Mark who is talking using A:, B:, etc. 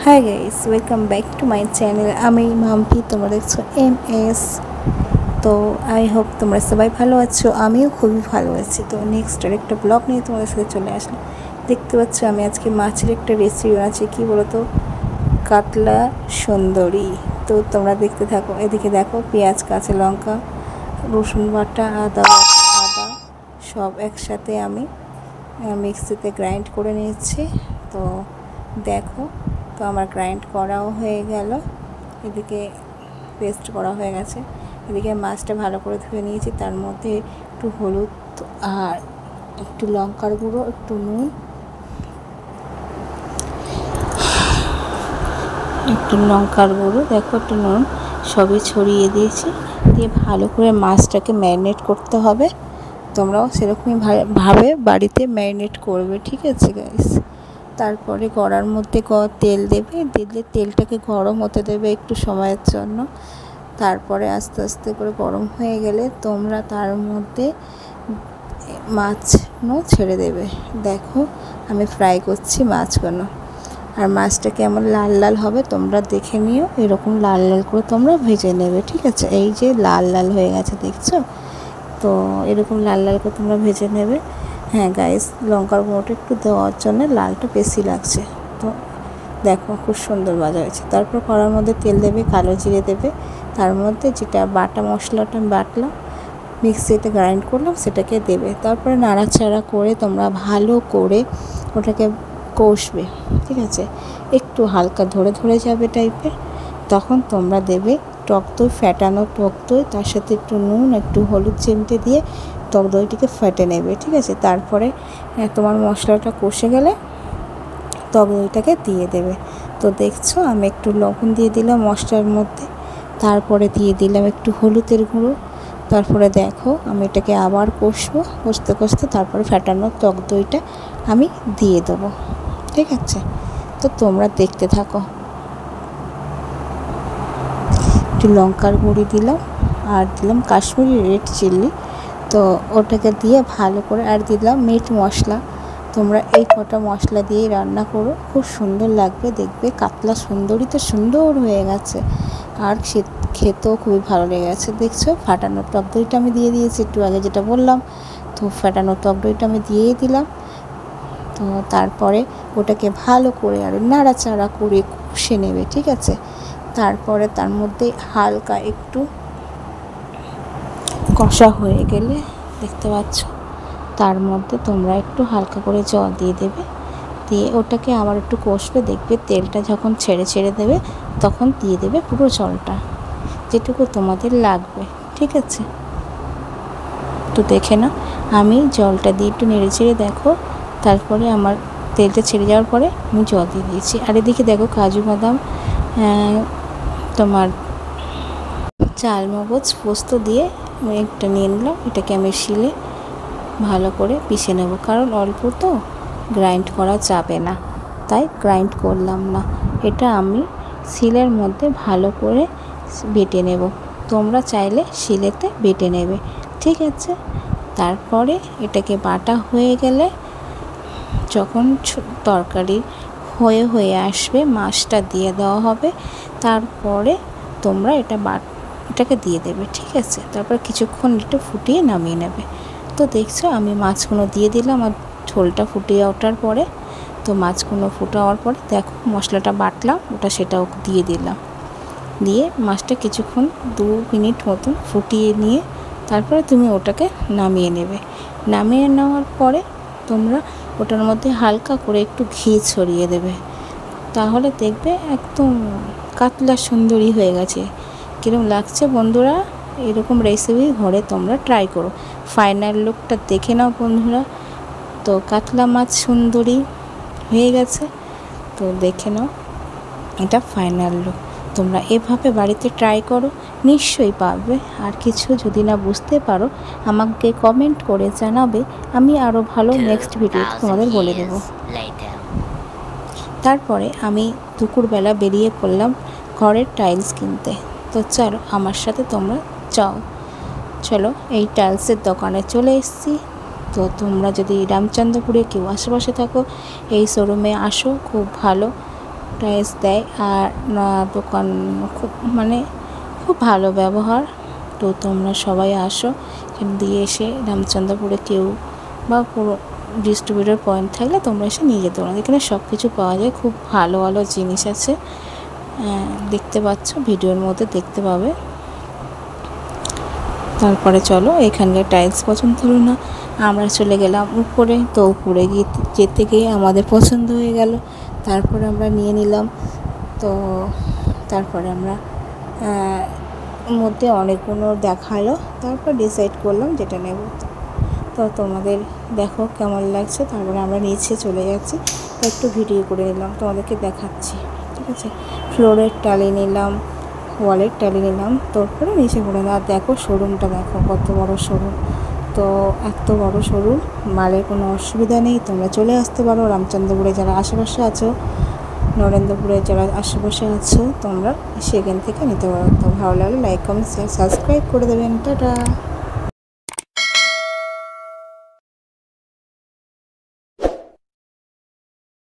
A: Hi guys, welcome back to my channel. আমি মাম্পি, তোমরা দেখছো MS। তো আই হোপ তোমরা সবাই ভালো আছো, আমিও খুবই ভালো আছি। তো নেক্সট একটা ব্লগ নিয়ে তোমাদের সাথে চলে আসলাম। দেখতে পাচ্ছ আমি আজকে মাছের একটা রেসিপি বানাচ্ছি, কী বলো তো, কাতলা সুন্দরী। তো তোমরা দেখতে থাকো। এদিকে দেখো পেঁয়াজ, কাঁচা লঙ্কা, রসুন বাটা, আদা সব একসাথে আমি মিক্সিতে গ্রাইন্ড করে নিয়েছি। তো দেখো, তো আমার গ্রাইন্ড করাও হয়ে গেল, এদিকে পেস্ট করা হয়ে গেছে। এদিকে মাছটা ভালো করে ধুয়ে নিয়েছি, তার মধ্যে একটু হলুদ আর একটু লঙ্কার গুঁড়ো, একটু নুন, দেখো একটু নুন সবই ছড়িয়ে দিয়েছি। দিয়ে ভালো করে মাছটাকে ম্যারিনেট করতে হবে। তোমরাও সেরকমই ভাবে বাড়িতে ম্যারিনেট করবে, ঠিক আছে গাইস। তারপরে কড়ার মধ্যে তেল দেবে, দিলে তেলটাকে গরম হতে দেবে একটু সময়ের জন্য। তারপরে আস্তে আস্তে করে গরম হয়ে গেলে তোমরা তার মধ্যে মাছগুলো ছেড়ে দেবে। দেখো আমি ফ্রাই করছি মাছগুলো, আর মাছটা কেমন লাল লাল হবে তোমরা দেখে নিও। এরকম লাল লাল করে তোমরা ভেজে নেবে, ঠিক আছে। এই যে লাল লাল হয়ে গেছে দেখছো, তো এরকম লাল লাল করে তোমরা ভেজে নেবে। হ্যাঁ গাইস, লঙ্কার গুঁড়োটা একটু দেওয়ার জন্য লালটা বেশি লাগছে। তো দেখো খুব সুন্দর ভাজা হয়েছে। তারপর কড়ার মধ্যে তেল দেবে, কালো জিরে দেবে, তার মধ্যে যেটা বাটা মশলাটা আমি বাটলাম, মিক্সিতে গ্রাইন্ড করলাম, সেটাকে দেবে। তারপরে নাড়াচাড়া করে তোমরা ভালো করে ওটাকে কষবে, ঠিক আছে। একটু হালকা ধরে ধরে যাবে টাইপের, তখন তোমরা দেবে টক দই, ফ্যাটানো টক দই, তার সাথে একটু নুন, একটু হলুদ চিমটে দিয়ে টক দইটিকে ফেটে নেবে, ঠিক আছে। তারপরে তোমার মশলাটা কষে গেলে টক দইটাকে দিয়ে দেবে। তো দেখছো আমি একটু লবণ দিয়ে দিলাম মশলার মধ্যে, তারপরে দিয়ে দিলাম একটু হলুদের গুঁড়ো। তারপরে দেখো আমি এটাকে আবার কষবো, কষতে কষতে তারপরে ফ্যাটানো টক দইটা আমি দিয়ে দেবো, ঠিক আছে। তো তোমরা দেখতে থাকো। একটু লঙ্কার গুঁড়ি দিলাম, আর দিলাম কাশ্মীরি রেড চিলি, তো ওটাকে দিয়ে ভালো করে, আর দিলাম মিট মশলা। তোমরা এই কটা মশলা দিয়েই রান্না করো, খুব সুন্দর লাগবে দেখবে। কাতলা সুন্দরী তো সুন্দর হয়ে গেছে, আর খেতেও খুবই ভালো লেগে গেছে। দেখছো ফাটানো টক দইটা আমি দিয়ে দিয়েছি একটু আগে, যেটা বললাম। তো ফাটানো টক দইটা আমি দিয়েই দিলাম। তো তারপরে ওটাকে ভালো করে আর নাড়াচাড়া করে কষে নেবে, ঠিক আছে। তারপরে তার মধ্যে হালকা একটু কষা হয়ে গেলে দেখতে পাচ্ছ, তার মধ্যে তোমরা একটু হালকা করে জল দিয়ে দেবে, দিয়ে ওটাকে আবার একটু কষবে। দেখবে তেলটা যখন ছেড়ে ছেড়ে দেবে, তখন দিয়ে দেবে পুরো জলটা, যেটুকু তোমাদের লাগবে, ঠিক আছে। তো দেখে না, আমি জলটা দিয়ে একটু নেড়ে চেড়ে দেখো, তারপরে আমার তেলটা ছেড়ে যাওয়ার পরে আমি জল দিয়ে দিয়েছি। আর এদিকে দেখো কাজু বাদাম, তোমার চালমগজ, পোস্ত দিয়ে আমি একটা নিয়ে নিলাম। এটাকে আমি শিলে ভালো করে পিষে নেব, কারণ অল্প তো গ্রাইন্ড করা যাবে না, তাই গ্রাইন্ড করলাম না। এটা আমি শিলের মধ্যে ভালো করে বেটে নেব। তোমরা চাইলে শিলেতে বেটে নেবে, ঠিক আছে। তারপরে এটাকে বাটা হয়ে গেলে, যখন তরকারি হয়ে আসবে, মাছটা দিয়ে দেওয়া হবে। তারপরে তোমরা এটাকে দিয়ে দেবে, ঠিক আছে। তারপর কিছুক্ষণ একটু ফুটিয়ে নামিয়ে নেবে। তো দেখছো আমি মাছগুলো দিয়ে দিলাম, আর ঝোলটা ফুটিয়ে ওঠার পরে, তো মাছগুলো ফুটাওয়ার পরে দেখো মশলাটা বাটলাম ওটা, সেটাও দিয়ে দিলাম। দিয়ে মাছটা কিছুক্ষণ 2 মিনিট মতন ফুটিয়ে নিয়ে তারপরে তুমি ওটাকে নামিয়ে নেবে। নামিয়ে নেওয়ার পরে তোমরা ওটার মধ্যে হালকা করে একটু ঘি ছড়িয়ে দেবে, তাহলে দেখবে একদম কাতলা সুন্দরী হয়ে গেছে। কীরকম লাগছে বন্ধুরা? এরকম রেসিপি ঘরে তোমরা ট্রাই করো। ফাইনাল লুকটা দেখে নাও বন্ধুরা। তো কাতলা মাছ সুন্দরী হয়ে গেছে, তো দেখে নাও, এটা ফাইনাল লুক। তোমরা এভাবে বাড়িতে ট্রাই করো, নিশ্চয়ই পারবে। আর কিছু যদি না বুঝতে পারো আমাকে কমেন্ট করে জানাবে, আমি আরও ভালো নেক্সট ভিডিওতে তোমাদের বলে দেবো। তারপরে আমি দুপুরবেলা বেরিয়ে পড়লাম ঘরের টাইলস কিনতে। তো চলো আমার সাথে তোমরা চলো এই টাইলসের দোকানে চলে এসেছি। তো তোমরা যদি রামচন্দ্রপুরে কেউ আশেপাশে থাকো, এই শোরুমে আসো, খুব ভালো টাইলস দেয়। আর দোকান খুব খুব ভালো ব্যবহার। তো তোমরা সবাই আসো, এখান দিয়ে এসে রামচন্দ্রপুরে কেউ বা পুরো ডিস্ট্রিবিউটর পয়েন্ট থাকলে তোমরা এসে নিয়ে যেতে পারো। এখানে সব কিছু পাওয়া যায়, খুব ভালো ভালো জিনিস আছে, দেখতে পাচ্ছ, ভিডিওর মধ্যে দেখতে পাবে। তারপরে চলো, এখানকার টাইলস পছন্দ হলো না, আমরা চলে গেলাম উপরে। তো উপরে যেতে গিয়ে আমাদের পছন্দ হয়ে গেল, তারপরে আমরা নিয়ে নিলাম। তো তারপরে আমরা মধ্যে অনেকগুলো দেখালো, তারপর ডিসাইড করলাম যেটা নেব। তো তোমাদের দেখো কেমন লাগছে। তারপরে আমরা নিচে চলে যাচ্ছি, তো একটু ভিডিও করে নিলাম, তোমাদেরকে দেখাচ্ছি, ঠিক আছে। ফ্লোরের টালি নিলাম, ওয়ালের টালি নিলাম, তারপরে নিচে করে না। দেখো শোরুমটা দেখো কত বড় শোরুম। তো এত বড় শোরুম, মালের কোনো অসুবিধা নেই, তোমরা চলে আসতে পারো। রামচন্দ্রপুরে যারা আশেপাশে আছো, নরেন্দ্রপুরে যারা আশেপাশে আছো, তোমরা সেখান থেকে নিতে পারো। তো ভালো লাগলে লাইক, কমেন্ট, শেয়ার, সাবস্ক্রাইব করে দেবেন। টাটা।